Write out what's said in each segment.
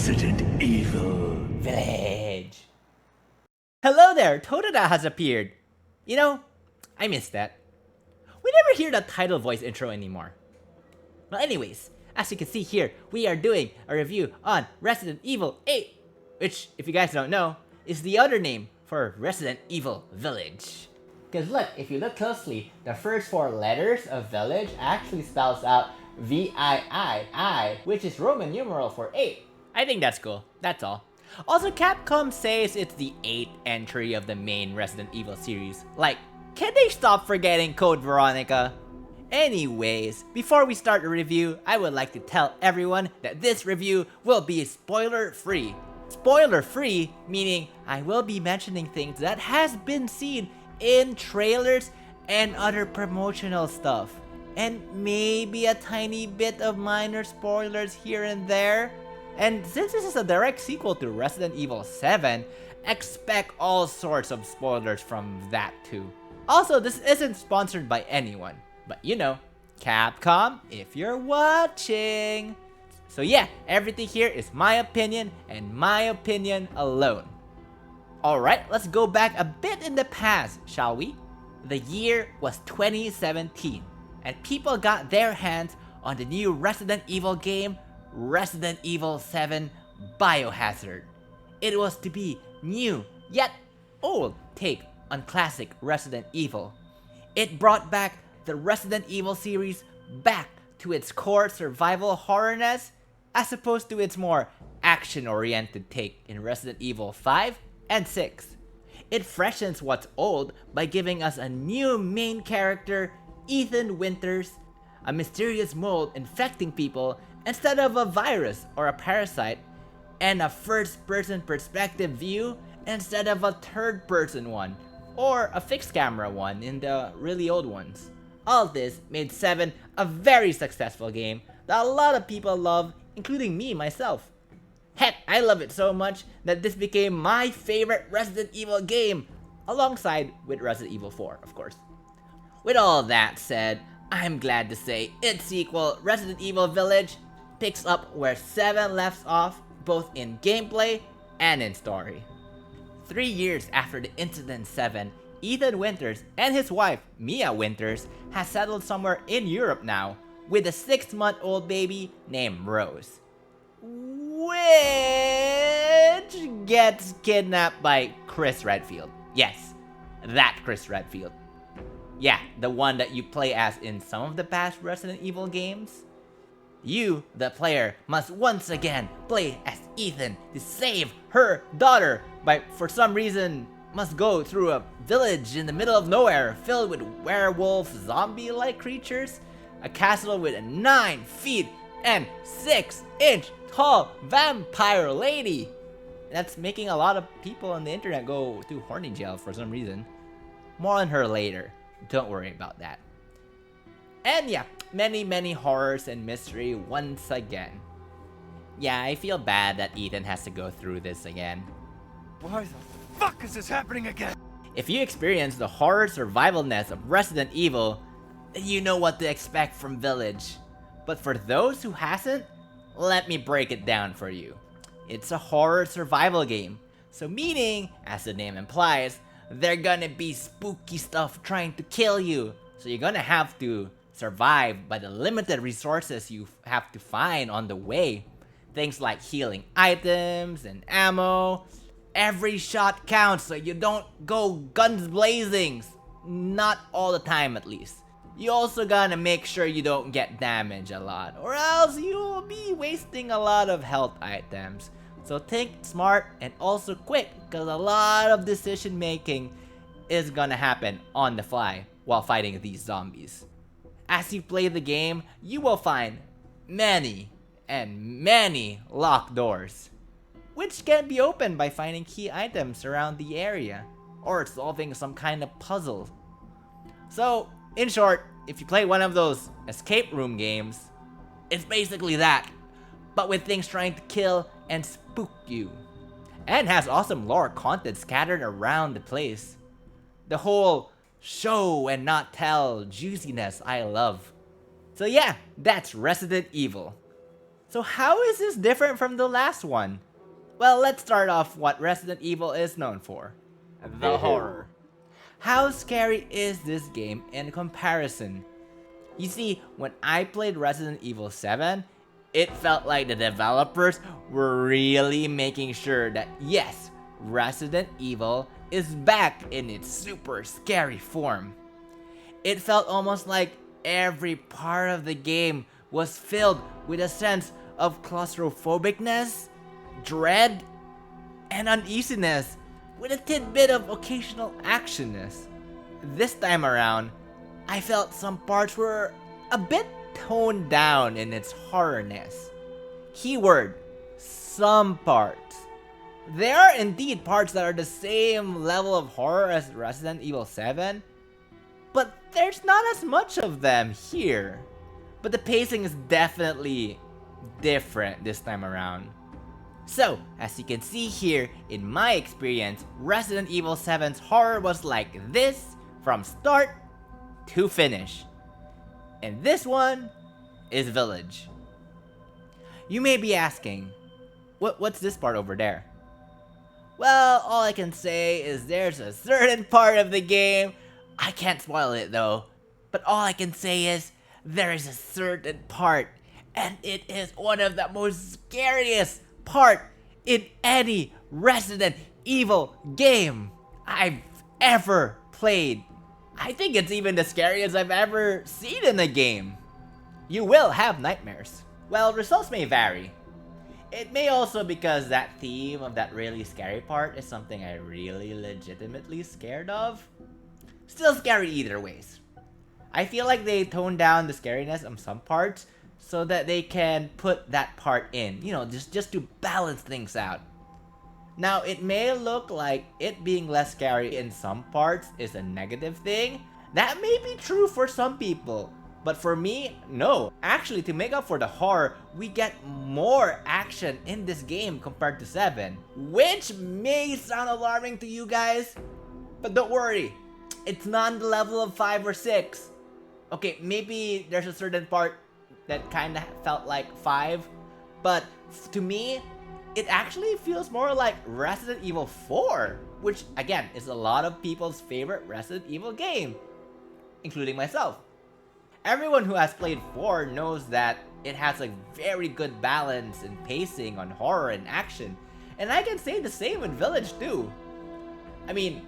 Resident Evil Village. Hello there, Totodyle has appeared. You know, I missed that. We never hear the title voice intro anymore. Well, anyways, as you can see here, we are doing a review on Resident Evil 8, which, if you guys don't know, is the other name for Resident Evil Village. Because look, if you look closely, the first 4 letters of Village actually spells out VIII, which is Roman numeral for 8. I think that's cool, that's all. Also, Capcom says it's the 8th entry of the main Resident Evil series. Like, can they stop forgetting Code Veronica? Anyways, before we start the review, I would like to tell everyone that this review will be spoiler-free. Spoiler-free, meaning I will be mentioning things that has been seen in trailers and other promotional stuff. And maybe a tiny bit of minor spoilers here and there. And since this is a direct sequel to Resident Evil 7, expect all sorts of spoilers from that too. Also, this isn't sponsored by anyone, but you know, Capcom, if you're watching. So yeah, everything here is my opinion and my opinion alone. Alright, let's go back a bit in the past, shall we? The year was 2017, and people got their hands on the new Resident Evil game, Resident Evil 7 Biohazard. It was to be new, yet old take on classic Resident Evil. It brought back the Resident Evil series back to its core survival horrorness, as opposed to its more action-oriented take in Resident Evil 5 and 6. It freshens what's old by giving us a new main character, Ethan Winters, a mysterious mold infecting people instead of a virus or a parasite, and a first-person perspective view instead of a third-person one, or a fixed camera one in the really old ones. All this made 7 a very successful game that a lot of people love, including me myself. Heck, I love it so much that this became my favorite Resident Evil game, alongside with Resident Evil 4, of course. With all that said, I'm glad to say its sequel, Resident Evil Village, picks up where 7 left off, both in gameplay and in story. 3 years after the incident 7, Ethan Winters and his wife, Mia Winters, has settled somewhere in Europe now, with a 6-month-old baby named Rose, which gets kidnapped by Chris Redfield. Yes, that Chris Redfield. Yeah, the one that you play as in some of the past Resident Evil games. You, the player, must once again play as Ethan to save her daughter, but for some reason must go through a village in the middle of nowhere filled with werewolf zombie-like creatures, a castle with a 9 feet and 6-inch tall vampire lady. That's making a lot of people on the internet go to horny jail for some reason. More on her later, don't worry about that. And yeah, many horrors and mystery once again. Yeah, I feel bad that Ethan has to go through this again. Why the fuck is this happening again? If you experience the horror survivalness of Resident Evil, then you know what to expect from Village. But for those who hasn't, let me break it down for you. It's a horror survival game, so meaning, as the name implies, they're gonna be spooky stuff trying to kill you. So you're gonna have to survive by the limited resources you have to find on the way. Things like healing items and ammo. Every shot counts, so you don't go guns blazing. Not all the time, at least. You also gotta make sure you don't get damaged a lot, or else you'll be wasting a lot of health items. So think smart and also quick, because a lot of decision making is gonna happen on the fly while fighting these zombies. As you play the game, you will find many locked doors, which can be opened by finding key items around the area, or solving some kind of puzzle. So, in short, if you play one of those escape room games, it's basically that, but with things trying to kill and spook you. And has awesome lore content scattered around the place. The whole show and not tell juiciness I love. So yeah, that's Resident Evil. So how is this different from the last one? Well, let's start off what Resident Evil is known for. The horror. How scary is this game in comparison? You see, when I played Resident Evil 7, it felt like the developers were really making sure that yes, Resident Evil is back in its super scary form. It felt almost like every part of the game was filled with a sense of claustrophobicness, dread, and uneasiness, with a tidbit of occasional actionness. This time around, I felt some parts were a bit toned down in its horrorness. Keyword, some parts. There are indeed parts that are the same level of horror as Resident Evil 7, but there's not as much of them here. But the pacing is definitely different this time around. So, as you can see here, in my experience, Resident Evil 7's horror was like this from start to finish. And this one is Village. You may be asking, what's this part over there? Well, all I can say is there's a certain part of the game, I can't spoil it though, but all I can say is there is a certain part, and it is one of the most scariest part in any Resident Evil game I've ever played. I think it's even the scariest I've ever seen in a game. You will have nightmares. Well, results may vary. It may also because that theme of that really scary part is something I really legitimately scared of. Still scary either ways. I feel like they toned down the scariness of some parts so that they can put that part in, you know, just to balance things out. Now, it may look like it being less scary in some parts is a negative thing. That may be true for some people, but for me, no. Actually, to make up for the horror, we get more action in this game compared to 7, which may sound alarming to you guys, but don't worry, it's not on the level of 5 or 6. Okay, maybe there's a certain part that kind of felt like 5, but to me, it actually feels more like Resident Evil 4, which again is a lot of people's favorite Resident Evil game, including myself. Everyone who has played 4 knows that it has a very good balance in pacing on horror and action, and I can say the same with Village too. I mean,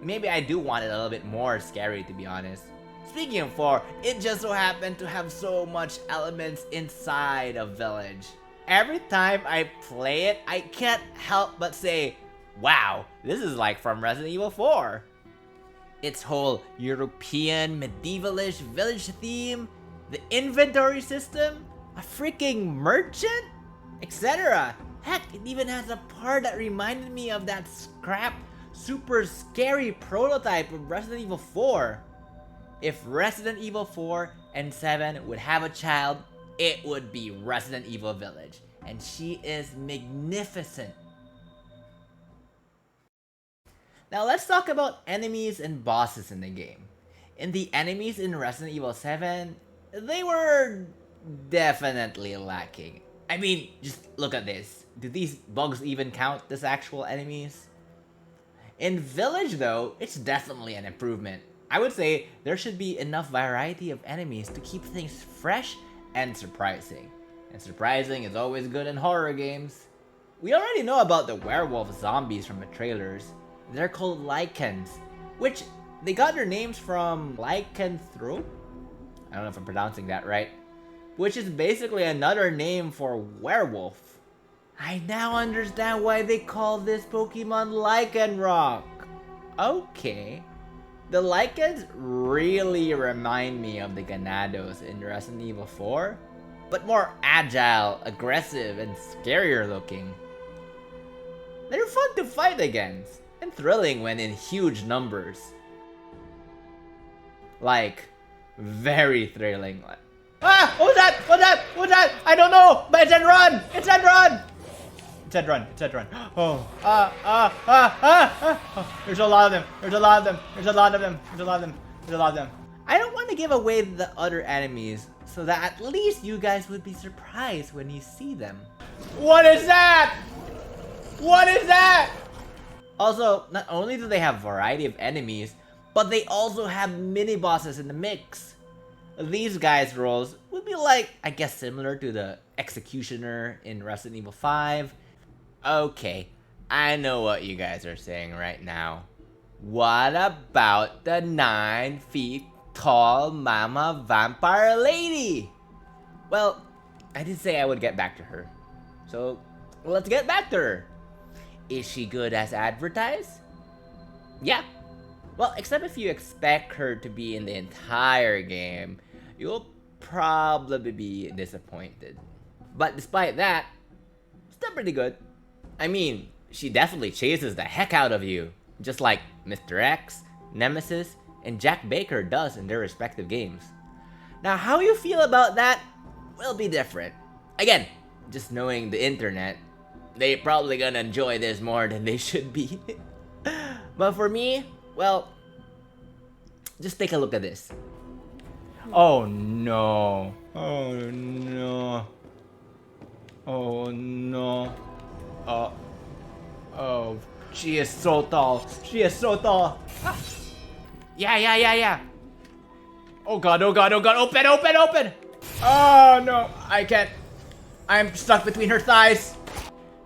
maybe I do want it a little bit more scary, to be honest. Speaking of 4, it just so happened to have so much elements inside of Village. Every time I play it, I can't help but say, wow, this is like from Resident Evil 4. Its whole European medievalish village theme, the inventory system, a freaking merchant, etc. Heck, it even has a part that reminded me of that scrap, super scary prototype of Resident Evil 4. If Resident Evil 4 and 7 would have a child, it would be Resident Evil Village, and she is magnificent. Now let's talk about enemies and bosses in the game. In the enemies in Resident Evil 7, they were definitely lacking. I mean, just look at this. Do these bugs even count as actual enemies? In Village though, it's definitely an improvement. I would say there should be enough variety of enemies to keep things fresh and surprising. And surprising is always good in horror games. We already know about the werewolf zombies from the trailers. They're called Lycans, which they got their names from lycanthrope? I don't know if I'm pronouncing that right. Which is basically another name for werewolf. I now understand why they call this Pokemon Lycanroc. Okay. The Lycans really remind me of the Ganados in Resident Evil 4, but more agile, aggressive, and scarier looking. They're fun to fight against, and thrilling when in huge numbers. Like, very thrilling. Ah! What was that? What's that? What's that? I don't know! But it said run! It said run! It said run. It said run. Oh. There's a lot of them. There's a lot of them. There's a lot of them. There's a lot of them. There's a lot of them. I don't want to give away the other enemies, so that at least you guys would be surprised when you see them. What is that? What is that? Also, not only do they have a variety of enemies, but they also have mini-bosses in the mix. These guys' roles would be like, I guess, similar to the Executioner in Resident Evil 5. Okay, I know what you guys are saying right now. What about the 9 feet tall mama vampire lady? Well, I did say I would get back to her. So, let's get back to her. Is she good as advertised? Yeah. Well, except if you expect her to be in the entire game, you'll probably be disappointed. But despite that, still pretty good. I mean, she definitely chases the heck out of you, just like Mr. X, Nemesis, and Jack Baker does in their respective games. Now, how you feel about that will be different. Again, just knowing the internet, they probably gonna enjoy this more than they should be. But for me, well, just take a look at this. Oh no. Oh no. Oh no. Oh, she is so tall. She is so tall. Yeah. Oh god. Open. Oh no, I can't. I'm stuck between her thighs.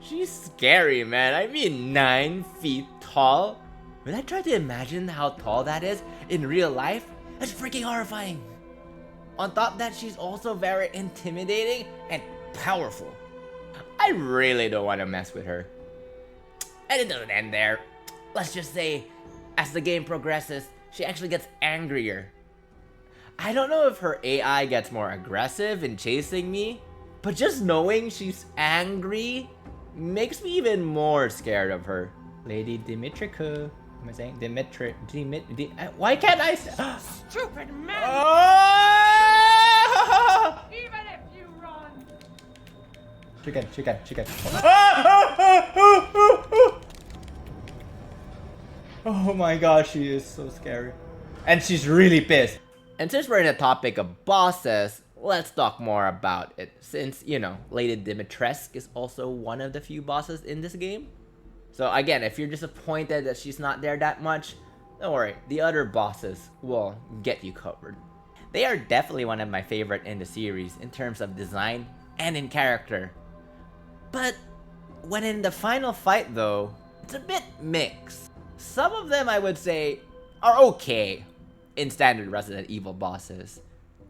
She's scary, man. I mean, 9 feet tall. When I try to imagine how tall that is in real life, that's freaking horrifying. On top of that, she's also very intimidating and powerful. I really don't want to mess with her. And it doesn't end there. Let's just say, as the game progresses, she actually gets angrier. I don't know if her AI gets more aggressive in chasing me, but just knowing she's angry makes me even more scared of her. Lady Dimitrica. Am I saying Dimitri? Why can't I say? Stupid man! Oh! Even if you run! She can. Oh my gosh, she is so scary. And she's really pissed. And since we're in the topic of bosses, let's talk more about it. Since, you know, Lady Dimitrescu is also one of the few bosses in this game. So again, if you're disappointed that she's not there that much, don't worry, the other bosses will get you covered. They are definitely one of my favorite in the series in terms of design and in character. But when in the final fight though, it's a bit mixed. Some of them I would say are okay in standard Resident Evil bosses.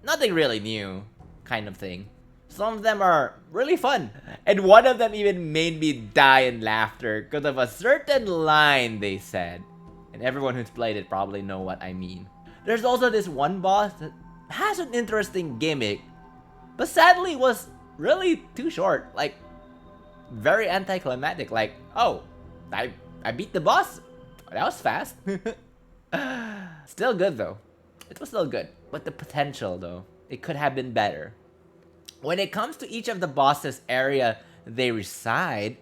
Nothing really new, kind of thing. Some of them are really fun, and one of them even made me die in laughter because of a certain line they said. And everyone who's played it probably know what I mean. There's also this one boss that has an interesting gimmick, but sadly was really too short. Like, very anticlimactic. Like, oh, I beat the boss. That was fast. Still good though. It was still good, but the potential though, it could have been better. When it comes to each of the bosses' area they reside,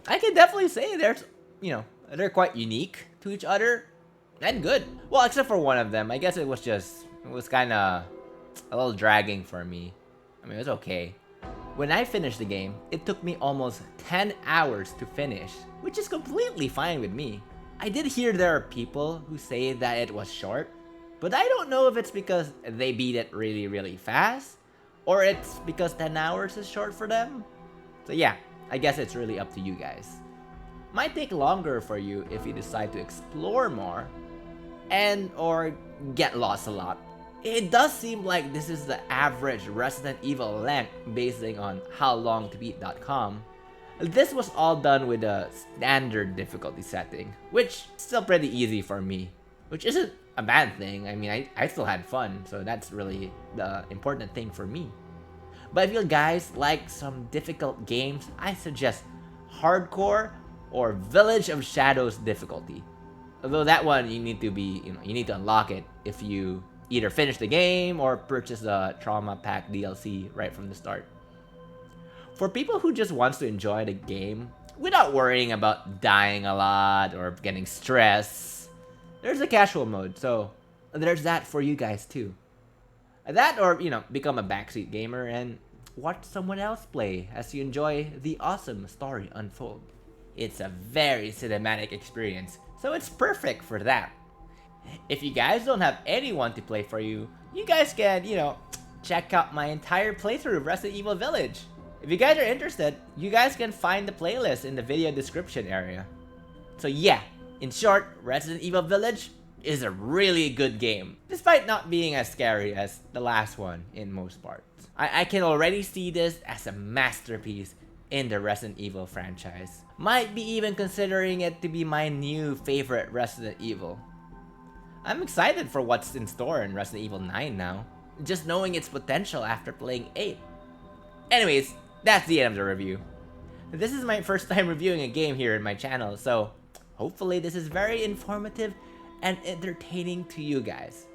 I can definitely say they're quite unique to each other and good. Well, except for one of them. I guess it was kind of a little dragging for me. I mean, it was okay. When I finished the game, it took me almost 10 hours to finish, which is completely fine with me. I did hear there are people who say that it was short, but I don't know if it's because they beat it really, really fast, or it's because 10 hours is short for them. So yeah, I guess it's really up to you guys. Might take longer for you if you decide to explore more, and or get lost a lot. It does seem like this is the average Resident Evil length based on howlongtobeat.com. This was all done with a standard difficulty setting, which is still pretty easy for me, which isn't a bad thing. I mean, I still had fun, so that's really the important thing for me. But if you guys like some difficult games, I suggest Hardcore or Village of Shadows difficulty. Although that one you need to unlock it if you either finish the game or purchase the Trauma Pack DLC right from the start. For people who just wants to enjoy the game without worrying about dying a lot or getting stressed, there's a casual mode, so there's that for you guys too. That or, become a backseat gamer and watch someone else play as you enjoy the awesome story unfold. It's a very cinematic experience, so it's perfect for that. If you guys don't have anyone to play for you, you guys can, check out my entire playthrough of Resident Evil Village. If you guys are interested, you guys can find the playlist in the video description area. So yeah, in short, Resident Evil Village is a really good game, despite not being as scary as the last one in most parts. I can already see this as a masterpiece in the Resident Evil franchise. Might be even considering it to be my new favorite Resident Evil. I'm excited for what's in store in Resident Evil 9 now, just knowing its potential after playing 8. Anyways, that's the end of the review. This is my first time reviewing a game here in my channel, so hopefully this is very informative and entertaining to you guys.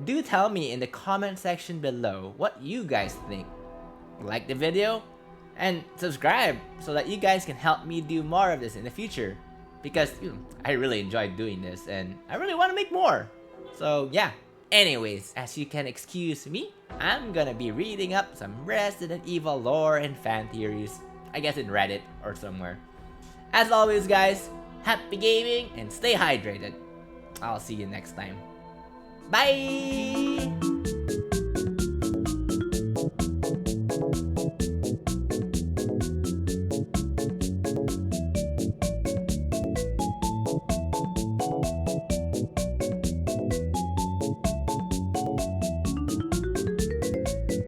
Do tell me in the comment section below what you guys think. Like the video and subscribe so that you guys can help me do more of this in the future, because I really enjoyed doing this and I really want to make more. So yeah. Anyways, as you can excuse me, I'm gonna be reading up some Resident Evil lore and fan theories, I guess in Reddit or somewhere. As always guys, happy gaming and stay hydrated. I'll see you next time. Bye!